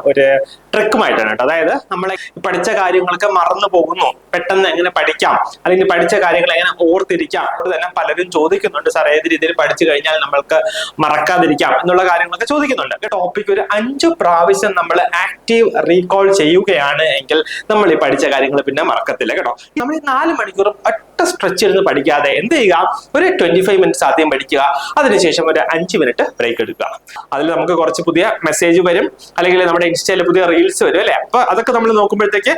ഒരു ട്രിക്കുമായിട്ടാണ് കേട്ടോ. അതായത് നമ്മളെ പഠിച്ച കാര്യങ്ങളൊക്കെ മറന്നു പോകുന്നു, പെട്ടെന്ന് എങ്ങനെ പഠിക്കാം, അല്ലെങ്കിൽ പഠിച്ച കാര്യങ്ങൾ എങ്ങനെ ഓർത്തിരിക്കാം, അത് തന്നെ പലരും ചോദിക്കുന്നുണ്ട്. സാർ, ഏത് രീതിയിൽ പഠിച്ചു കഴിഞ്ഞാൽ നമ്മൾക്ക് മറക്കാതിരിക്കാം എന്നുള്ള കാര്യങ്ങളൊക്കെ ചോദിക്കുന്നുണ്ട്. ടോപ്പിക് ഒരു 5 പ്രാവശ്യം നമ്മൾ ആക്റ്റീവ് റീകോൾ ചെയ്യുകയാണ് എങ്കിൽ നമ്മൾ ഈ പഠിച്ച കാര്യങ്ങൾ പിന്നെ മറക്കത്തില്ല കേട്ടോ. നമ്മൾ ഈ 4 മണിക്കൂറും ഒറ്റ സ്ട്രെച്ച് ഇരുന്ന് പഠിക്കാതെ എന്ത് ചെയ്യുക, ഒരു 25 മിനിറ്റ്സ് ആദ്യം പഠിക്കുക, അതിനുശേഷം ഒരു 5 മിനിറ്റ് ബ്രേക്ക് എടുക്കുക. അതിൽ നമുക്ക് കുറച്ച് പുതിയ മെസ്സേജ് വരും, അല്ലെങ്കിൽ നമ്മുടെ ഇൻസ്റ്റയിൽ പുതിയ റീൽസ് വരും അല്ലെ. അപ്പൊ അതൊക്കെ നമ്മൾ നോക്കുമ്പോഴത്തേക്ക്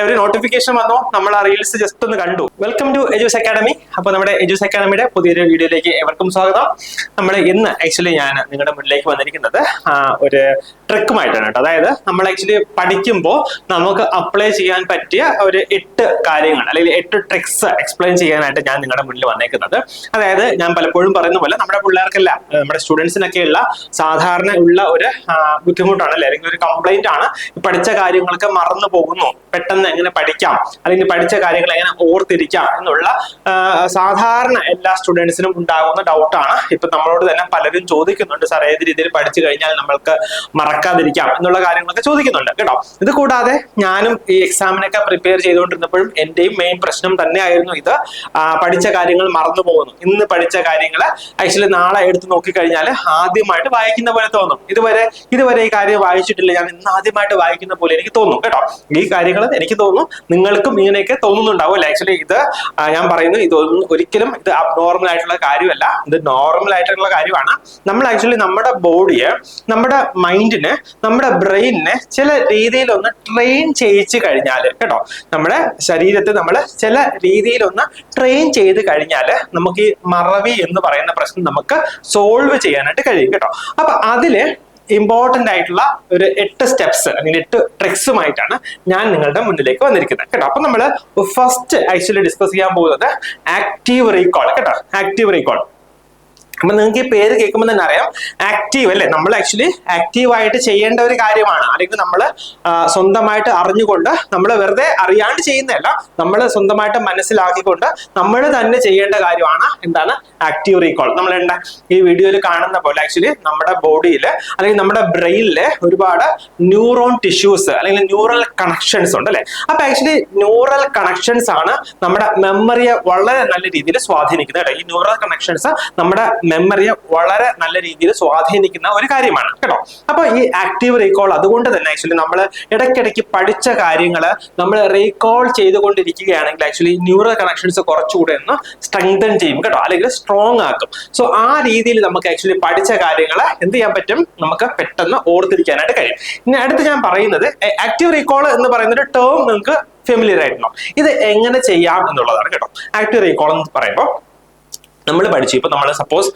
ഒരു നോട്ടിഫിക്കേഷൻ വന്നോ, നമ്മൾ ആ റീൽസ് ജസ്റ്റ് ഒന്ന് കണ്ടു. Welcome to Edus Academy. അപ്പൊ നമ്മുടെ എജൂസ് അക്കാഡമിയുടെ പുതിയൊരു വീഡിയോയിലേക്ക് ഏവർക്കും സ്വാഗതം. നമ്മൾ ഇന്ന് ആക്ച്വലി ഞാൻ നിങ്ങളുടെ മുന്നിലേക്ക് വന്നിരിക്കുന്നത് ഒരു ട്രിക്കുമായിട്ടാണ് കേട്ടോ. അതായത് നമ്മൾ ആക്ച്വലി പഠിക്കുമ്പോൾ നമുക്ക് അപ്ലൈ ചെയ്യാൻ പറ്റിയ ഒരു 8 കാര്യങ്ങൾ അല്ലെങ്കിൽ 8 ട്രിക്സ് എക്സ്പ്ലെയിൻ ചെയ്യാനായിട്ട് ഞാൻ നിങ്ങളുടെ മുന്നിൽ വന്നേക്കുന്നത്. അതായത് ഞാൻ പലപ്പോഴും പറയുന്ന പോലെ നമ്മുടെ പിള്ളേർക്കല്ല, നമ്മുടെ സ്റ്റുഡൻസിനൊക്കെ ഉള്ള സാധാരണ ഉള്ള ഒരു ബുദ്ധിമുട്ടാണ് അല്ലെ, അല്ലെങ്കിൽ ഒരു കംപ്ലൈന്റ് ആണ്. പഠിച്ച കാര്യങ്ങളൊക്കെ മറന്നു പോകുന്നു, പെട്ടെന്ന് എങ്ങനെ പഠിക്കാം, അല്ലെങ്കിൽ പഠിച്ച കാര്യങ്ങൾ എങ്ങനെ ഓർത്തിരിക്കാം എന്നുള്ള സാധാരണ എല്ലാ സ്റ്റുഡൻസിനും ഉണ്ടാകുന്ന ഡൗട്ടാണ്. ഇപ്പൊ നമ്മളോട് തന്നെ പലരും ചോദിക്കുന്നുണ്ട്, സാർ, ഏത് രീതിയിൽ പഠിച്ചു കഴിഞ്ഞാൽ നമ്മൾക്ക് മറക്കാതിരിക്കാം എന്നുള്ള കാര്യങ്ങളൊക്കെ ചോദിക്കുന്നുണ്ട് കേട്ടോ. ഇത് കൂടാതെ ഞാനും ഈ എക്സാമിനൊക്കെ പ്രിപ്പയർ ചെയ്തുകൊണ്ടിരുന്നപ്പോഴും എന്റെയും മെയിൻ പ്രശ്നം തന്നെയായിരുന്നു ഇത്. പഠിച്ച കാര്യങ്ങൾ മറന്നു പോകുന്നു. ഇന്ന് പഠിച്ച കാര്യങ്ങൾ ആക്ച്വലി നാളെ എടുത്ത് നോക്കിക്കഴിഞ്ഞാൽ ആദ്യമായിട്ട് വായിക്കുന്ന പോലെ തോന്നും. ഇതുവരെ ഈ കാര്യം വായിച്ചിട്ടില്ല, ഞാൻ ഇന്ന് ആദ്യമായിട്ട് വായിക്കുന്ന പോലെ എനിക്ക് തോന്നും കേട്ടോ. ഈ കാര്യങ്ങൾ എനിക്ക് തോന്നുന്നു നിങ്ങൾക്കും ഇങ്ങനെയൊക്കെ തോന്നുന്നുണ്ടാവും അല്ലെ. ആക്ച്വലി ഇത് ഞാൻ പറയുന്നു, ഇതൊന്നും ഒരിക്കലും ഇത് അബ്നോർമൽ ആയിട്ടുള്ള കാര്യമല്ല, ഇത് നോർമൽ ആയിട്ടുള്ള കാര്യമാണ്. നമ്മൾ ആക്ച്വലി നമ്മുടെ ബോഡിയെ, നമ്മുടെ മൈൻഡിനെ, നമ്മുടെ ബ്രെയിനിനെ ചില രീതിയിൽ ഒന്ന് ട്രെയിൻ ചെയ്യിച്ചു കഴിഞ്ഞാൽ കേട്ടോ, നമ്മുടെ ശരീരത്തെ നമ്മൾ ചില രീതിയിലൊന്ന് ട്രെയിൻ ചെയ്ത് കഴിഞ്ഞാൽ നമുക്ക് ഈ മറവി എന്ന് പറയുന്ന പ്രശ്നം നമുക്ക് സോൾവ് ചെയ്യാനായിട്ട് കഴിയും കേട്ടോ. അപ്പൊ അതില് ഇമ്പോർട്ടന്റ് ആയിട്ടുള്ള ഒരു 8 സ്റ്റെപ്സ് അല്ലെങ്കിൽ 8 ട്രിക്സുമായിട്ടാണ് ഞാൻ നിങ്ങളുടെ മുന്നിലേക്ക് വന്നിരിക്കുന്നത് കേട്ടോ. അപ്പൊ നമ്മൾ ഫസ്റ്റ് ആക്ച്വലി ഡിസ്കസ് ചെയ്യാൻ പോകുന്നത് ആക്റ്റീവ് റീകോൾ കേട്ടോ. ആക്റ്റീവ് റീകോൾ, അപ്പൊ നിങ്ങൾക്ക് ഈ പേര് കേൾക്കുമ്പോൾ തന്നെ അറിയാം, ആക്റ്റീവ് അല്ലെ. നമ്മൾ ആക്ച്വലി ആക്റ്റീവായിട്ട് ചെയ്യേണ്ട ഒരു കാര്യമാണ്, അല്ലെങ്കിൽ നമ്മൾ സ്വന്തമായിട്ട് അറിഞ്ഞുകൊണ്ട്, നമ്മൾ വെറുതെ അറിയാണ്ട് ചെയ്യുന്നതല്ല, നമ്മൾ സ്വന്തമായിട്ട് മനസ്സിലാക്കിക്കൊണ്ട് നമ്മൾ തന്നെ ചെയ്യേണ്ട കാര്യമാണ് എന്താണ് ആക്റ്റീവ് റീകോൾ. നമ്മൾ ഈ വീഡിയോയിൽ കാണുന്ന പോലെ ആക്ച്വലി നമ്മുടെ ബോഡിയിൽ അല്ലെങ്കിൽ നമ്മുടെ ബ്രെയിനില് ഒരുപാട് ന്യൂറോൺ ടിഷ്യൂസ് അല്ലെങ്കിൽ ന്യൂറൽ കണക്ഷൻസ് ഉണ്ട് അല്ലെ. അപ്പൊ ആക്ച്വലി ന്യൂറൽ കണക്ഷൻസ് ആണ് നമ്മുടെ മെമ്മറിയെ വളരെ നല്ല രീതിയിൽ സ്വാധീനിക്കുന്നത് കേട്ടോ. ഈ ന്യൂറൽ കണക്ഷൻസ് നമ്മുടെ മെമ്മറിയെ വളരെ നല്ല രീതിയിൽ സ്വാധീനിക്കുന്ന ഒരു കാര്യമാണ് കേട്ടോ. അപ്പൊ ഈ ആക്റ്റീവ് റീകോൾ അതുകൊണ്ട് തന്നെ ആക്ച്വലി നമ്മൾ ഇടയ്ക്കിടയ്ക്ക് പഠിച്ച കാര്യങ്ങൾ നമ്മൾ റീകോൾ ചെയ്തുകൊണ്ടിരിക്കുകയാണെങ്കിൽ ആക്ച്വലി ന്യൂറൽ കണക്ഷൻസ് കുറച്ചുകൂടെ ഒന്ന് സ്ട്രെങ്തൻ ചെയ്യും കേട്ടോ, അല്ലെങ്കിൽ സ്ട്രോങ് ആക്കും. സോ ആ രീതിയിൽ നമുക്ക് ആക്ച്വലി പഠിച്ച കാര്യങ്ങൾ എന്ത് ചെയ്യാൻ പറ്റും, നമുക്ക് പെട്ടെന്ന് ഓർത്തിരിക്കാനായിട്ട് കഴിയും. ഇനി അടുത്ത് ഞാൻ പറയുന്നത് ആക്റ്റീവ് റീകോൾ എന്ന് പറയുന്ന ഒരു ടേം നിങ്ങൾക്ക് ഫെമിലിയർ ആയിട്ടുണ്ടോ? ഇത് എങ്ങനെ ചെയ്യാം എന്നുള്ളതാണ് കേട്ടോ. ആക്റ്റീവ് റീകോൾ എന്ന് പറയുമ്പോൾ നമ്മൾ പഠിച്ചു, ഇപ്പൊ നമ്മൾ സപ്പോസ്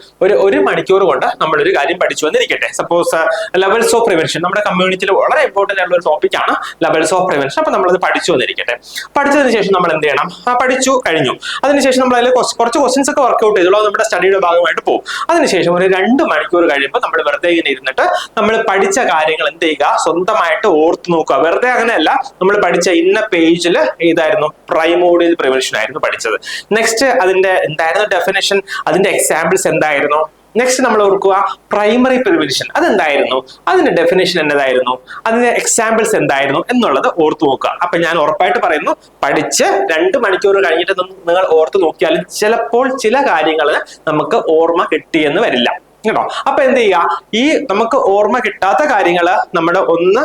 ഒരു മണിക്കൂർ കൊണ്ട് നമ്മളൊരു കാര്യം പഠിച്ചു വന്നിരിക്കട്ടെ. സപ്പോസ് ലെവൽസ് ഓഫ് പ്രിവെൻഷൻ, നമ്മുടെ കമ്മ്യൂണിറ്റിയിൽ വളരെ ഇമ്പോർട്ടന്റ് ആയിട്ടുള്ള ഒരു ടോപ്പിക്കാണ് ലെവൽസ് ഓഫ് പ്രിവെൻഷൻ. അപ്പൊ നമ്മളത് പഠിച്ചു വന്നിരിക്കട്ടെ. പഠിച്ചതിന് ശേഷം നമ്മൾ എന്ത് ചെയ്യണം, പഠിച്ചു കഴിഞ്ഞു. അതിനുശേഷം നമ്മൾ അതിൽ കുറച്ച് ക്വസ്റ്റ്യൻസ് ഒക്കെ വർക്ക്ഔട്ട് ചെയ്തോളൂ, നമ്മുടെ സ്റ്റഡിയുടെ ഭാഗമായിട്ട് പോകും. അതിനുശേഷം ഒരു 2 മണിക്കൂർ കഴിയുമ്പോൾ നമ്മൾ വെറുതെ ഇങ്ങനെ ഇരുന്നിട്ട് നമ്മൾ പഠിച്ച കാര്യങ്ങൾ എന്ത് ചെയ്യുക, സ്വന്തമായിട്ട് ഓർത്ത് നോക്കുക. വെറുതെ അങ്ങനെയല്ല, നമ്മൾ പഠിച്ച ഇന്ന പേജിൽ ഏതായിരുന്നു, പ്രൈമോഡിയൽ പ്രിവെൻഷൻ ആയിരുന്നു പഠിച്ചത്. നെക്സ്റ്റ് അതിന്റെ എന്തായിരുന്നു ഡെഫിനേഷൻ, അതിന്റെ എക്സാമ്പിൾസ് എന്തായിരുന്നു. നെക്സ്റ്റ് നമ്മൾ ഓർക്കുക പ്രൈമറി പ്രിവെൻഷൻ അതെന്തായിരുന്നു, അതിന്റെ ഡെഫിനേഷൻ എന്നതായിരുന്നു, അതിന്റെ എക്സാമ്പിൾസ് എന്തായിരുന്നു എന്നുള്ളത് ഓർത്തു നോക്കുക. അപ്പൊ ഞാൻ ഉറപ്പായിട്ട് പറയുന്നു, പഠിച്ച് 2 മണിക്കൂർ കഴിഞ്ഞിട്ട് നിങ്ങൾ ഓർത്ത് നോക്കിയാലും ചിലപ്പോൾ ചില കാര്യങ്ങൾ നമുക്ക് ഓർമ്മ കിട്ടിയെന്ന് വരില്ല കേട്ടോ. അപ്പൊ എന്ത് ചെയ്യുക, ഈ നമുക്ക് ഓർമ്മ കിട്ടാത്ത കാര്യങ്ങൾ നമ്മുടെ ഒന്ന്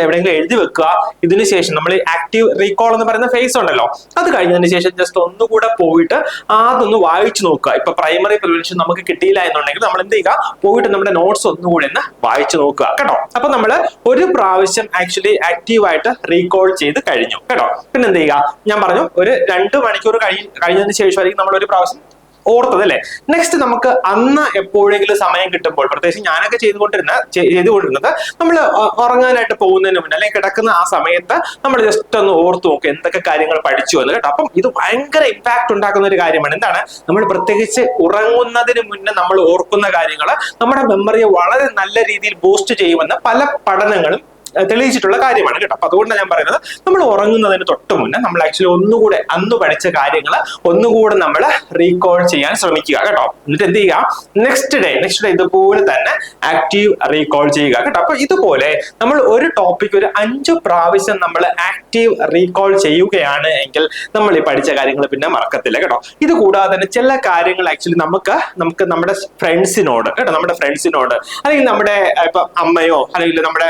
എവിടെയെങ്കിലും എഴുതി വെക്കുക. ഇതിനുശേഷം നമ്മൾ ആക്റ്റീവ് റീകോൾ എന്ന് പറയുന്ന ഫേസ് ഉണ്ടല്ലോ, അത് കഴിഞ്ഞതിന് ശേഷം ജസ്റ്റ് ഒന്നുകൂടെ പോയിട്ട് അതൊന്ന് വായിച്ചു നോക്കുക. ഇപ്പൊ പ്രൈമറി പ്രിവെൻഷൻ നമുക്ക് കിട്ടിയില്ല എന്നുണ്ടെങ്കിൽ നമ്മൾ എന്ത് ചെയ്യുക, പോയിട്ട് നമ്മുടെ നോട്ട്സ് ഒന്നുകൂടെ ഒന്ന് വായിച്ചു നോക്കുക കേട്ടോ. അപ്പൊ നമ്മൾ ഒരു പ്രാവശ്യം ആക്ച്വലി ആക്റ്റീവായിട്ട് റീകോൾ ചെയ്ത് കഴിഞ്ഞു കേട്ടോ. പിന്നെ എന്ത് ചെയ്യുക, ഞാൻ പറഞ്ഞു ഒരു 2 മണിക്കൂർ കഴിഞ്ഞതിന് ശേഷമായിരിക്കും നമ്മൾ ഒരു പ്രാവശ്യം ഓർത്തത് അല്ലെ. നെക്സ്റ്റ് നമുക്ക് അന്ന് എപ്പോഴെങ്കിലും സമയം കിട്ടുമ്പോൾ, പ്രത്യേകിച്ച് ഞാനൊക്കെ ചെയ്തുകൊണ്ടിരുന്നത് നമ്മൾ ഉറങ്ങാനായിട്ട് പോകുന്നതിന് മുന്നേ അല്ലെങ്കിൽ കിടക്കുന്ന ആ സമയത്ത് നമ്മൾ ജസ്റ്റ് ഒന്ന് ഓർത്ത് നോക്കും എന്തൊക്കെ കാര്യങ്ങൾ പഠിച്ചു എന്ന് കേട്ടോ. അപ്പം ഇത് ഭയങ്കര ഇമ്പാക്ട് ഉണ്ടാക്കുന്ന ഒരു കാര്യമാണ്. എന്താണ്, നമ്മൾ പ്രത്യേകിച്ച് ഉറങ്ങുന്നതിന് മുന്നേ നമ്മൾ ഓർക്കുന്ന കാര്യങ്ങൾ നമ്മുടെ മെമ്മറിയെ വളരെ നല്ല രീതിയിൽ ബൂസ്റ്റ് ചെയ്യുമെന്ന് പല പഠനങ്ങളും തെളിയിച്ചിട്ടുള്ള കാര്യമാണ് കേട്ടോ. അപ്പൊ അതുകൊണ്ട് ഞാൻ പറയുന്നത് നമ്മൾ ഉറങ്ങുന്നതിന് തൊട്ട് മുന്നേ നമ്മൾ ആക്ച്വലി ഒന്നുകൂടെ അന്ന് പഠിച്ച കാര്യങ്ങൾ ഒന്നുകൂടെ നമ്മൾ റീകോൾ ചെയ്യാൻ ശ്രമിക്കുക കേട്ടോ. എന്നിട്ട് എന്ത് ചെയ്യുക, നെക്സ്റ്റ് ഡേ ഇതുപോലെ തന്നെ ആക്റ്റീവ് റീകോൾ ചെയ്യുക കേട്ടോ. അപ്പൊ ഇതുപോലെ നമ്മൾ ഒരു ടോപ്പിക് ഒരു 5 പ്രാവശ്യം നമ്മൾ ആക്റ്റീവ് റീകോൾ ചെയ്യുകയാണ് എങ്കിൽ നമ്മൾ ഈ പഠിച്ച കാര്യങ്ങൾ പിന്നെ മറക്കത്തില്ല കേട്ടോ. ഇത് കൂടാതെ തന്നെ ചില കാര്യങ്ങൾ ആക്ച്വലി നമുക്ക് നമ്മുടെ ഫ്രണ്ട്സിനോട് കേട്ടോ, നമ്മുടെ ഫ്രണ്ട്സിനോട് അല്ലെങ്കിൽ നമ്മുടെ ഇപ്പൊ അമ്മയോ അല്ലെങ്കിൽ നമ്മുടെ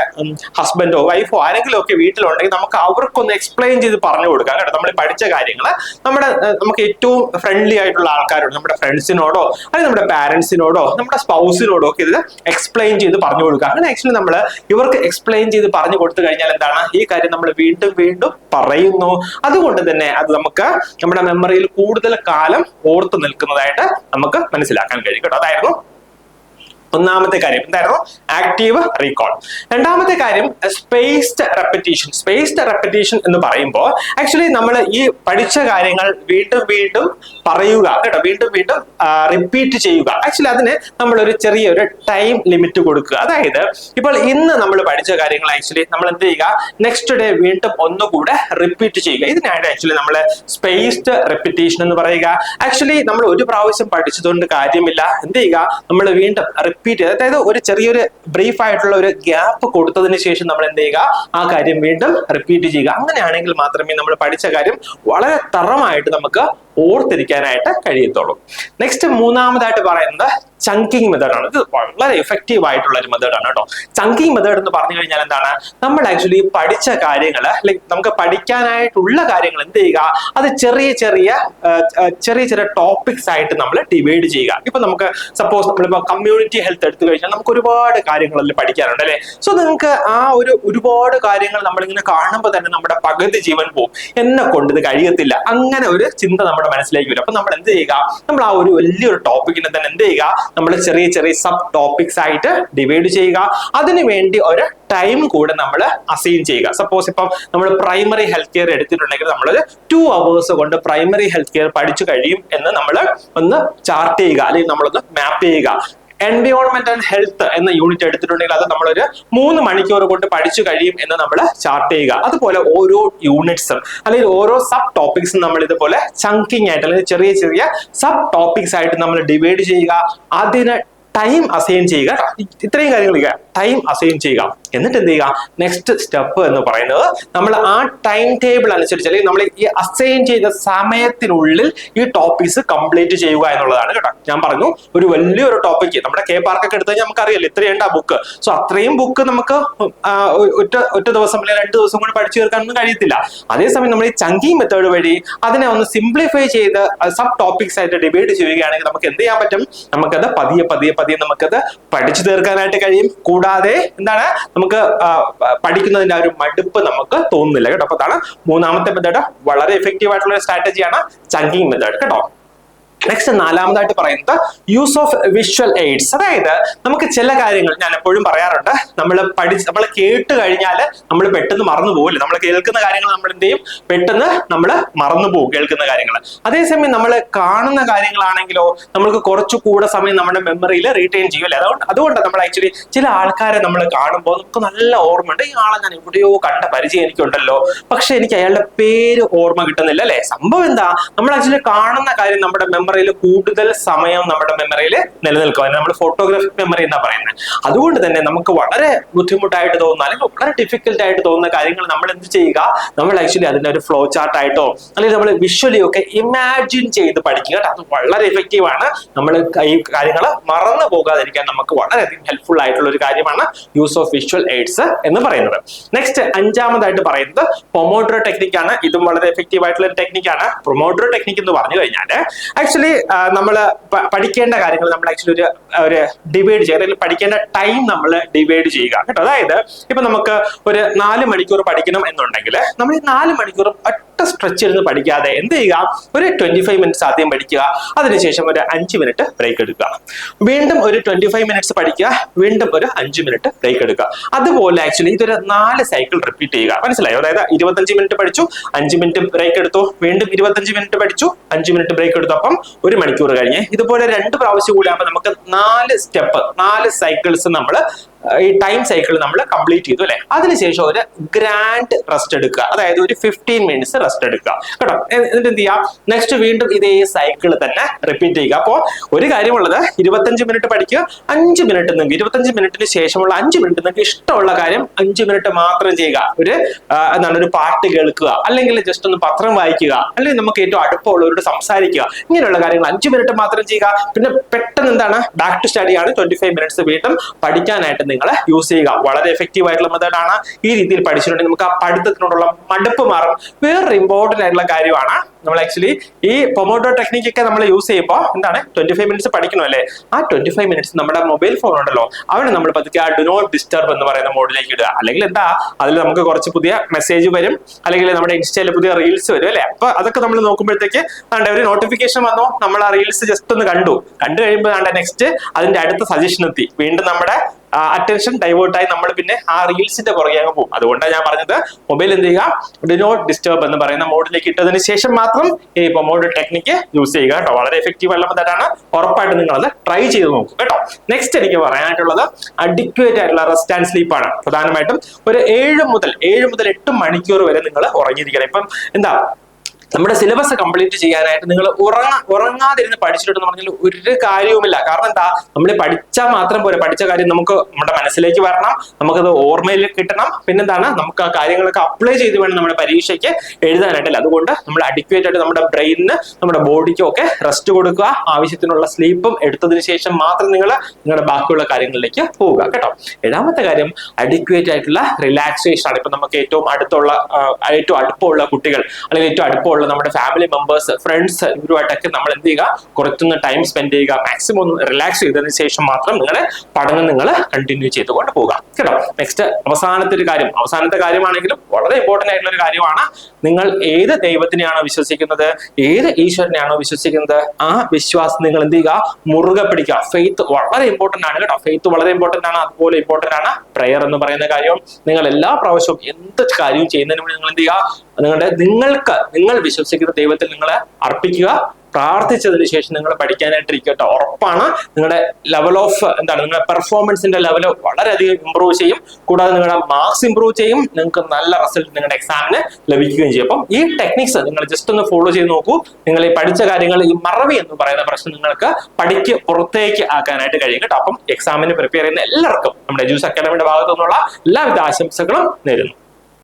ഹസ്ബൻഡോ വൈഫോ ആരെങ്കിലും ഒക്കെ വീട്ടിലുണ്ടെങ്കിൽ നമുക്ക് അവർക്കൊന്ന് എക്സ്പ്ലെയിൻ ചെയ്ത് പറഞ്ഞു കൊടുക്കാം കേട്ടോ. നമ്മൾ പഠിച്ച കാര്യങ്ങൾ നമുക്ക് ഏറ്റവും ഫ്രണ്ട്ലി ആയിട്ടുള്ള ആൾക്കാരോട്, നമ്മുടെ ഫ്രണ്ട്സിനോടോ അല്ലെങ്കിൽ നമ്മുടെ പാരന്റ്സിനോടോ നമ്മുടെ സ്പൗസിനോടോ ഒക്കെ ഇത് എക്സ്പ്ലെയിൻ ചെയ്ത് പറഞ്ഞു കൊടുക്കുക. അങ്ങനെ ആക്ച്വലി നമ്മൾ ഇവർക്ക് എക്സ്പ്ലെയിൻ ചെയ്ത് പറഞ്ഞു കൊടുത്തു കഴിഞ്ഞാൽ എന്താണ്, ഈ കാര്യം നമ്മൾ വീണ്ടും വീണ്ടും പറയുന്നു. അതുകൊണ്ട് തന്നെ അത് നമുക്ക് നമ്മുടെ മെമ്മറിയിൽ കൂടുതൽ കാലം ഓർത്ത് നിൽക്കുന്നതായിട്ട് നമുക്ക് മനസ്സിലാക്കാൻ കഴിയും കേട്ടോ. അതായിരുന്നു ഒന്നാമത്തെ കാര്യം. എന്തായിരുന്നു? Active recall. രണ്ടാമത്തെ കാര്യം സ്പേസ്ഡ് റെപ്പിറ്റീഷൻ എന്ന് പറയുമ്പോൾ ആക്ച്വലി നമ്മൾ ഈ പഠിച്ച കാര്യങ്ങൾ വീണ്ടും വീണ്ടും പറയുക കേട്ടോ, വീണ്ടും വീണ്ടും റിപ്പീറ്റ് ചെയ്യുക. ആക്ച്വലി അതിന് നമ്മളൊരു ചെറിയൊരു ടൈം ലിമിറ്റ് കൊടുക്കുക. അതായത് ഇപ്പോൾ ഇന്ന് നമ്മൾ പഠിച്ച കാര്യങ്ങൾ ആക്ച്വലി നമ്മൾ എന്ത് ചെയ്യുക, നെക്സ്റ്റ് ഡേ വീണ്ടും ഒന്നുകൂടെ റിപ്പീറ്റ് ചെയ്യുക. ഇതിനായിട്ട് ആക്ച്വലി നമ്മൾ സ്പേസ്ഡ് റെപ്പിറ്റീഷൻ എന്ന് പറയുക. ആക്ച്വലി നമ്മൾ ഒരു പ്രാവശ്യം പഠിച്ചതുകൊണ്ട് കാര്യമില്ല. എന്ത് ചെയ്യുക, നമ്മൾ വീണ്ടും റിപ്പീറ്റ്, അതായത് ഒരു ചെറിയൊരു ബ്രീഫ് ആയിട്ടുള്ള ഒരു ഗ്യാപ്പ് കൊടുത്തതിന് ശേഷം നമ്മൾ എന്ത് ചെയ്യുക, ആ കാര്യം വീണ്ടും റിപ്പീറ്റ് ചെയ്യുക. അങ്ങനെയാണെങ്കിൽ മാത്രമേ നമ്മൾ പഠിച്ച കാര്യം വളരെ തറമായിട്ട് നമുക്ക് ഓർത്തിരിക്കാനായിട്ട് കഴിയത്തുള്ളൂ. നെക്സ്റ്റ് മൂന്നാമതായിട്ട് പറയുന്നത് ചങ്കിങ് മെത്തേഡ് ആണ്. ഇത് വളരെ എഫക്റ്റീവ് ആയിട്ടുള്ള ഒരു മെത്തേഡ് ആണ് കേട്ടോ. ചങ്കിങ് മെത്തേഡ് എന്ന് പറഞ്ഞു കഴിഞ്ഞാൽ എന്താണ്, നമ്മൾ ആക്ച്വലി പഠിച്ച കാര്യങ്ങൾ ലൈക്ക് നമുക്ക് പഠിക്കാനായിട്ടുള്ള കാര്യങ്ങൾ എന്ത് ചെയ്യുക, അത് ചെറിയ ചെറിയ ടോപ്പിക്സ് ആയിട്ട് നമ്മൾ ഡിവൈഡ് ചെയ്യുക. ഇപ്പൊ നമുക്ക് സപ്പോസ് നമ്മളിപ്പോ കമ്മ്യൂണിറ്റി ഹെൽത്ത് എടുത്തു കഴിഞ്ഞാൽ നമുക്ക് ഒരുപാട് കാര്യങ്ങളെല്ലാം പഠിക്കാറുണ്ട് അല്ലെ. സോ നിങ്ങൾക്ക് ആ ഒരുപാട് കാര്യങ്ങൾ നമ്മളിങ്ങനെ കാണുമ്പോൾ തന്നെ നമ്മുടെ പകുതി ജീവൻ പോകും, എന്നെ കൊണ്ട് ഇത് കഴിയത്തില്ല, അങ്ങനെ ഒരു ചിന്ത നമ്മുടെ മനസ്സിലേക്ക് വരും. അപ്പൊ നമ്മൾ എന്ത് ചെയ്യുക, നമ്മൾ ആ ഒരു വലിയൊരു ടോപ്പിക്കിനെ തന്നെ എന്ത് ചെയ്യുക, നമ്മൾ ചെറിയ സബ് ടോപ്പിക്സ് ആയിട്ട് ഡിവൈഡ് ചെയ്യുക. അതിനുവേണ്ടി ഒരു ടൈം കൂടെ നമ്മൾ അസൈൻ ചെയ്യുക. സപ്പോസ് ഇപ്പം നമ്മൾ പ്രൈമറി ഹെൽത്ത് കെയർ എടുത്തിട്ടുണ്ടെങ്കിൽ നമ്മൾ 2 hours കൊണ്ട് പ്രൈമറി ഹെൽത്ത് കെയർ പഠിച്ചു കഴിയും എന്ന് നമ്മൾ ഒന്ന് ചാർട്ട് ചെയ്യുക, അല്ലെങ്കിൽ നമ്മളൊന്ന് മാപ്പ് ചെയ്യുക. എൻവയോൺമെന്റ് ആൻഡ് ഹെൽത്ത് എന്ന യൂണിറ്റ് എടുത്തിട്ടുണ്ടെങ്കിൽ അത് നമ്മളൊരു 3 മണിക്കൂർ കൊണ്ട് പഠിച്ചു കഴിയും എന്ന് നമ്മൾ ചാർട്ട് ചെയ്യുക. അതുപോലെ ഓരോ യൂണിറ്റ്സും അല്ലെങ്കിൽ ഓരോ സബ് ടോപ്പിക്സും നമ്മൾ ഇതുപോലെ ചങ്കിങ് ആയിട്ട് അല്ലെങ്കിൽ ചെറിയ സബ് ടോപ്പിക്സ് ആയിട്ട് നമ്മൾ ഡിവൈഡ് ചെയ്യുക. അതിന് ടൈം അസൈൻ ചെയ്യുക. ഇത്രയും കാര്യങ്ങൾ ടൈം അസൈൻ ചെയ്യുക. എന്നിട്ട് എന്ത് ചെയ്യുക, നെക്സ്റ്റ് സ്റ്റെപ്പ് എന്ന് പറയുന്നത് നമ്മൾ ആ ടൈം ടേബിൾ അനുസരിച്ച് അല്ലെങ്കിൽ നമ്മൾ ഈ അസൈൻ ചെയ്ത സമയത്തിനുള്ളിൽ ഈ ടോപ്പിക്സ് കംപ്ലീറ്റ് ചെയ്യുക എന്നുള്ളതാണ് കേട്ടോ. ഞാൻ പറഞ്ഞു ഒരു വലിയൊരു ടോപ്പിക്ക് നമ്മുടെ കെ പാർക്കൊക്കെ എടുത്തു കഴിഞ്ഞാൽ നമുക്ക് അറിയില്ല ഇത്രയുണ്ട് ആ ബുക്ക്. സോ അത്രയും ബുക്ക് നമുക്ക് ഒറ്റ ദിവസം അല്ലെങ്കിൽ 2 ദിവസം കൂടി പഠിച്ചു തീർക്കാനൊന്നും കഴിയത്തില്ല. അതേസമയം നമ്മൾ ഈ ചങ്കിങ് മെത്തേഡ് വഴി അതിനെ ഒന്ന് സിംപ്ലിഫൈ ചെയ്ത് സബ് ടോപ്പിക്സ് ആയിട്ട് ഡിവൈഡ് ചെയ്യുകയാണെങ്കിൽ നമുക്ക് എന്ത് ചെയ്യാൻ പറ്റും, നമുക്കത് പതിയെ നമുക്കത് പഠിച്ചു തീർക്കാനായിട്ട് കഴിയും. കൂടാതെ എന്താണ്, നമുക്ക് പഠിക്കുന്നതിന്റെ ആ ഒരു മടുപ്പ് നമുക്ക് തോന്നുന്നില്ല കേട്ടോ. അപ്പൊ അതാണ് മൂന്നാമത്തെ മെത്തേഡ്. വളരെ എഫക്റ്റീവ് ആയിട്ടുള്ള സ്ട്രാറ്റജിയാണ് ചങ്കിങ് മെത്തേഡ് കേട്ടോ. നെക്സ്റ്റ് നാലാമതായിട്ട് പറയുന്നത് യൂസ് ഓഫ് വിഷ്വൽ എയ്ഡ്സ്. അതായത് നമുക്ക് ചില കാര്യങ്ങൾ ഞാൻ എപ്പോഴും പറയാറുണ്ട്, നമ്മൾ കേട്ട് കഴിഞ്ഞാൽ നമ്മൾ പെട്ടെന്ന് മറന്നു പോകില്ല. നമ്മൾ കേൾക്കുന്ന കാര്യങ്ങൾ നമ്മൾ എന്ത് ചെയ്യും, പെട്ടെന്ന് നമ്മൾ മറന്നു പോകും കേൾക്കുന്ന കാര്യങ്ങൾ. അതേസമയം നമ്മൾ കാണുന്ന കാര്യങ്ങളാണെങ്കിലോ നമ്മൾക്ക് കുറച്ചുകൂടെ സമയം നമ്മുടെ മെമ്മറിയിൽ റീറ്റെയിൻ ചെയ്യും അല്ലേ. അതുകൊണ്ട് നമ്മൾ ആക്ച്വലി ചില ആൾക്കാരെ നമ്മൾ കാണുമ്പോൾ നമുക്ക് നല്ല ഓർമ്മയുണ്ട്, ഈ ആളെ ഞാൻ എവിടെയോ കണ്ട പരിചയം എനിക്കുണ്ടല്ലോ, പക്ഷെ എനിക്ക് അയാളുടെ പേര് ഓർമ്മ കിട്ടുന്നില്ല അല്ലെ. സംഭവം എന്താ, നമ്മൾ ആക്ച്വലി കാണുന്ന കാര്യം നമ്മുടെ മെമ്മറിയിൽ കൂടുതൽ സമയം നമ്മുടെ മെമ്മറിയിൽ നിലനിൽക്കുക, നമ്മൾ ഫോട്ടോഗ്രാഫിക് മെമ്മറി എന്നാ പറയുന്നത്. അതുകൊണ്ട് തന്നെ നമുക്ക് വളരെ ബുദ്ധിമുട്ടായിട്ട് തോന്നുന്ന അല്ലെങ്കിൽ വളരെ ഡിഫിക്കൽട്ട് ആയിട്ട് തോന്നുന്ന കാര്യങ്ങൾ നമ്മൾ എന്ത് ചെയ്യുക, നമ്മൾ ആക്ച്വലി അതിന്റെ ഒരു ഫ്ലോ ചാർട്ട് ആയിട്ടോ അല്ലെങ്കിൽ നമ്മൾ വിഷ്വലി ഒക്കെ ഇമാജിൻ ചെയ്ത് പഠിക്കുക. അത് വളരെ എഫക്റ്റീവ് ആണ്. നമ്മൾ ഈ കാര്യങ്ങൾ മറന്നു പോകാതിരിക്കാൻ നമുക്ക് വളരെയധികം ഹെൽപ്ഫുൾ ആയിട്ടുള്ള ഒരു കാര്യമാണ് യൂസ് ഓഫ് വിഷ്വൽ എയ്ഡ്സ് എന്ന് പറയുന്നത്. നെക്സ്റ്റ് അഞ്ചാമതായിട്ട് പറയുന്നത് പൊമോഡോറോ ടെക്നിക് ആണ്. ഇതും വളരെ എഫക്റ്റീവ് ആയിട്ടുള്ള ഒരു ടെക്നിക്കാണ്. പൊമോഡോറോ ടെക്നിക് എന്ന് പറഞ്ഞു കഴിഞ്ഞാൽ ആക്ച്വലി നമ്മൾ പഠിക്കേണ്ട കാര്യങ്ങൾ നമ്മൾ ആക്ച്വലി ഒരു ഡിവൈഡ് ചെയ്യുക, അല്ലെങ്കിൽ പഠിക്കേണ്ട ടൈം നമ്മൾ ഡിവൈഡ് ചെയ്യുക കേട്ടോ. അതായത് ഇപ്പൊ നമുക്ക് ഒരു 4 മണിക്കൂർ പഠിക്കണം എന്നുണ്ടെങ്കിൽ നമ്മൾ ഈ 4 മണിക്കൂർ ഒറ്റ സ്ട്രെച്ച് ഇരുന്ന് പഠിക്കാതെ എന്ത് ചെയ്യുക, ഒരു 25 മിനിറ്റ്സ് ആദ്യം പഠിക്കുക, അതിനുശേഷം ഒരു 5 മിനിറ്റ് ബ്രേക്ക് എടുക്കുക, വീണ്ടും ഒരു 25 മിനിറ്റ്സ് പഠിക്കുക, വീണ്ടും ഒരു 5 മിനിറ്റ് ബ്രേക്ക് എടുക്കുക. അതുപോലെ ആക്ച്വലി ഇതൊരു 4 സൈക്കിൾ റിപ്പീറ്റ് ചെയ്യുക. മനസ്സിലായോ? അതായത് 25 മിനിറ്റ് പഠിച്ചു, 5 മിനിറ്റ് ബ്രേക്ക് എടുത്തു, വീണ്ടും 25 മിനിറ്റ് പഠിച്ചു, 5 മിനിറ്റ് ബ്രേക്ക് എടുത്തു, അപ്പം 1 മണിക്കൂർ കഴിഞ്ഞ് ഇതുപോലെ 2 പ്രാവശ്യം കൂടി ആകുമ്പോൾ നമുക്ക് 4 സ്റ്റെപ്പ് 4 സൈക്കിൾസ് നമ്മൾ ഈ ടൈം സൈക്കിൾ നമ്മൾ കംപ്ലീറ്റ് ചെയ്തു അല്ലെ. അതിനുശേഷം ഒരു ഗ്രാൻഡ് റെസ്റ്റ് എടുക്കുക, അതായത് ഒരു 15 മിനിറ്റ്സ് റെസ്റ്റ് എടുക്കുക കേട്ടോ. എന്നിട്ട് എന്ത് ചെയ്യാം, നെക്സ്റ്റ് വീണ്ടും ഇതേ സൈക്കിൾ തന്നെ റിപ്പീറ്റ് ചെയ്യുക. അപ്പോൾ ഒരു കാര്യമുള്ളത്, 25 മിനിറ്റ് പഠിക്കുക, 5 മിനിറ്റ് നിങ്ങൾക്ക് 25 മിനിറ്റിന് ശേഷമുള്ള 5 മിനിറ്റ് നിങ്ങൾക്ക് ഇഷ്ടമുള്ള കാര്യം 5 മിനിറ്റ് മാത്രം ചെയ്യുക. ഒരു പാട്ട് കേൾക്കുക, അല്ലെങ്കിൽ ജസ്റ്റ് ഒന്ന് പത്രം വായിക്കുക, അല്ലെങ്കിൽ നമുക്ക് ഏറ്റവും അടുപ്പമുള്ളവരോട് സംസാരിക്കുക, ഇങ്ങനെയുള്ള കാര്യങ്ങൾ 5 മിനിറ്റ് മാത്രം ചെയ്യുക. പിന്നെ പെട്ടെന്ന് എന്താണ്, ബാക്ക് ടു സ്റ്റഡി ആണ്, 25 മിനിറ്റ്സ് വീണ്ടും പഠിക്കാനായിട്ട് നിങ്ങൾ യൂസ് ചെയ്യുക. വളരെ എഫക്റ്റീവ് ആയിട്ടുള്ള മെത്തേഡാണ്. ഈ രീതിയിൽ പഠിച്ചിട്ടുണ്ടെങ്കിൽ നമുക്ക് ആ പഠിത്തത്തിനോടുള്ള മടുപ്പ് മാറും. വേറൊരു ഇമ്പോർട്ടന്റ് ആയിട്ടുള്ള കാര്യമാണ്, നമ്മൾ ആക്ച്വലി ഈ പൊമോഡോ ടെക്നിക് ഒക്കെ നമ്മൾ യൂസ് ചെയ്യുമ്പോൾ എന്താണ്, 25 മിനിറ്റ്സ് പഠിക്കണം അല്ലേ. ആ 25 മിനിറ്റ്സ് നമ്മുടെ മൊബൈൽ ഫോൺ ഉണ്ടല്ലോ, അവിടെ നമ്മൾ പതുക്കെ ആ ഡു നോട്ട് ഡിസ്റ്റർബ് എന്ന് പറയുന്ന മോഡിലേക്ക് ഇടുക. അല്ലെങ്കിൽ എന്താ, അതിൽ നമുക്ക് കുറച്ച് പുതിയ മെസ്സേജ് വരും, അല്ലെങ്കിൽ നമ്മുടെ ഇൻസ്റ്റയിൽ പുതിയ റീൽസ് വരും അല്ലെ. അപ്പൊ അതൊക്കെ നമ്മൾ നോക്കുമ്പോഴത്തേക്ക് ഒരു നോട്ടിഫിക്കേഷൻ വന്നോ, നമ്മൾ ആ റീൽസ് ജസ്റ്റ് ഒന്ന് കണ്ടു കഴിയുമ്പോൾ നെക്സ്റ്റ് അതിന്റെ അടുത്ത സജഷൻ എത്തി, വീണ്ടും നമ്മുടെ അറ്റൻഷൻ ഡൈവേർട്ടായി നമ്മൾ പിന്നെ ആ റീൽസിന്റെ പുറകെ അങ്ങ് പോകും. അതുകൊണ്ടാണ് ഞാൻ പറഞ്ഞത്, മൊബൈൽ എന്ത് ചെയ്യുക, ഡു നോട്ട് ഡിസ്റ്റർബ് എന്ന് പറയുന്ന മോഡിലേക്ക് ഇട്ടതിന് ശേഷം മാത്രം ഈ പൊമോഡോ ടെക്നിക്ക് യൂസ് ചെയ്യുക കേട്ടോ. വളരെ എഫക്റ്റീവ് ആയിട്ടുള്ള മെത്തേഡാണ്. ഉറപ്പായിട്ട് നിങ്ങൾ അത് ട്രൈ ചെയ്ത് നോക്കും കേട്ടോ. നെക്സ്റ്റ് എനിക്ക് പറയാനായിട്ടുള്ളത് അഡിക്വേറ്റ് ആയിട്ടുള്ള റെസ്റ്റ് ആൻഡ് സ്ലീപ്പ് ആണ്. പ്രധാനമായിട്ടും ഒരു 7 മുതൽ 8 മണിക്കൂർ വരെ നിങ്ങൾ ഉറങ്ങിയിരിക്കണം. ഇപ്പം എന്താ, നമ്മുടെ സിലബസ് കംപ്ലീറ്റ് ചെയ്യാനായിട്ട് നിങ്ങൾ ഉറങ്ങാതിരുന്ന് പഠിച്ചിട്ടുണ്ടെന്ന് പറഞ്ഞാൽ ഒരു കാര്യവുമില്ല. കാരണം എന്താ, നമ്മൾ പഠിച്ചാൽ മാത്രം പോരെ, പഠിച്ച കാര്യം നമുക്ക് നമ്മുടെ മനസ്സിലേക്ക് വരണം, നമുക്കത് ഓർമ്മയിൽ കിട്ടണം. പിന്നെന്താണ്, നമുക്ക് ആ കാര്യങ്ങളൊക്കെ അപ്ലൈ ചെയ്ത് വേണം നമ്മുടെ പരീക്ഷയ്ക്ക് എഴുതാനായിട്ടല്ല. അതുകൊണ്ട് നമ്മൾ അഡിക്വേറ്റ് ആയിട്ട് നമ്മുടെ ബ്രെയിനിന്, നമ്മുടെ ബോഡിക്കും ഒക്കെ റെസ്റ്റ് കൊടുക്കുക. ആവശ്യത്തിനുള്ള സ്ലീപ്പും എടുത്തതിന് ശേഷം മാത്രം നിങ്ങൾ നിങ്ങളുടെ ബാക്കിയുള്ള കാര്യങ്ങളിലേക്ക് പോവുക കേട്ടോ. 7ാമത്തെ കാര്യം അഡിക്വേറ്റ് ആയിട്ടുള്ള റിലാക്സേഷൻ ആണ്. ഇപ്പൊ നമുക്ക് ഏറ്റവും അടുപ്പമുള്ള കുട്ടികൾ, അല്ലെങ്കിൽ ഏറ്റവും അടുപ്പമുള്ള നമ്മുടെ ഫാമിലി മെമ്പേഴ്സ്, ഫ്രണ്ട്സ്, ഇവരുമായിട്ടൊക്കെ നമ്മൾ എന്ത് ചെയ്യുക, കുറച്ചൊന്ന് ടൈം സ്പെൻഡ് ചെയ്യുക. മാക്സിമം ഒന്ന് റിലാക്സ് ചെയ്തതിന് ശേഷം മാത്രം നിങ്ങളുടെ പഠനം നിങ്ങൾ കണ്ടിന്യൂ ചെയ്തുകൊണ്ട് പോകുക കേട്ടോ. നെക്സ്റ്റ് അവസാനത്തെ കാര്യമാണെങ്കിലും വളരെ ഇമ്പോർട്ടന്റ് ആയിട്ടുള്ള ഒരു കാര്യമാണ്. നിങ്ങൾ ഏത് ദൈവത്തിനെയാണോ വിശ്വസിക്കുന്നത്, ഏത് ഈശ്വരനെയാണോ വിശ്വസിക്കുന്നത്, ആ വിശ്വാസം നിങ്ങൾ എന്ത് ചെയ്യുക, മുറുകെ പിടിക്കുക. ഫെയ്ത്ത് വളരെ ഇമ്പോർട്ടന്റ് ആണ് കേട്ടോ. ഫെയ്ത്ത് വളരെ ഇമ്പോർട്ടന്റ് ആണ്. അതുപോലെ ഇമ്പോർട്ടന്റ് ആണ് പ്രെയർ എന്ന് പറയുന്ന കാര്യം. നിങ്ങൾ എല്ലാ പ്രാവശ്യവും എന്ത് കാര്യവും ചെയ്യുന്നതിന് മുന്നേ നിങ്ങൾ എന്ത് ചെയ്യുക, നിങ്ങൾ വിശ്വസിക്കുന്ന ദൈവത്തിൽ നിങ്ങൾ അർപ്പിക്കുക. പ്രാർത്ഥിച്ചതിന് ശേഷം നിങ്ങൾ പഠിക്കാനായിട്ടിരിക്കട്ടോ. ഉറപ്പാണ് നിങ്ങളുടെ ലെവൽ ഓഫ് നിങ്ങളുടെ പെർഫോമൻസിന്റെ ലെവൽ വളരെയധികം ഇമ്പ്രൂവ് ചെയ്യും. കൂടാതെ നിങ്ങളുടെ മാർക്സ് ഇമ്പ്രൂവ് ചെയ്യും. നിങ്ങൾക്ക് നല്ല റിസൾട്ട് നിങ്ങളുടെ എക്സാമിന് ലഭിക്കുകയും ചെയ്യും. അപ്പം ഈ ടെക്നിക്സ് നിങ്ങൾ ജസ്റ്റ് ഒന്ന് ഫോളോ ചെയ്ത് നോക്കൂ. നിങ്ങൾ ഈ പഠിച്ച കാര്യങ്ങൾ, ഈ മറവി എന്ന് പറയുന്ന പ്രശ്നം നിങ്ങൾക്ക് പുറത്തേക്ക് ആക്കാനായിട്ട് കഴിയും കേട്ടോ. അപ്പം എക്സാമിന് പ്രിപ്പയർ ചെയ്യുന്ന എല്ലാവർക്കും നമ്മുടെ എജ്യൂസ് അക്കാഡമിയുടെ ഭാഗത്തു നിന്നുള്ള എല്ലാവിധ ആശംസകളും നേരുന്നു.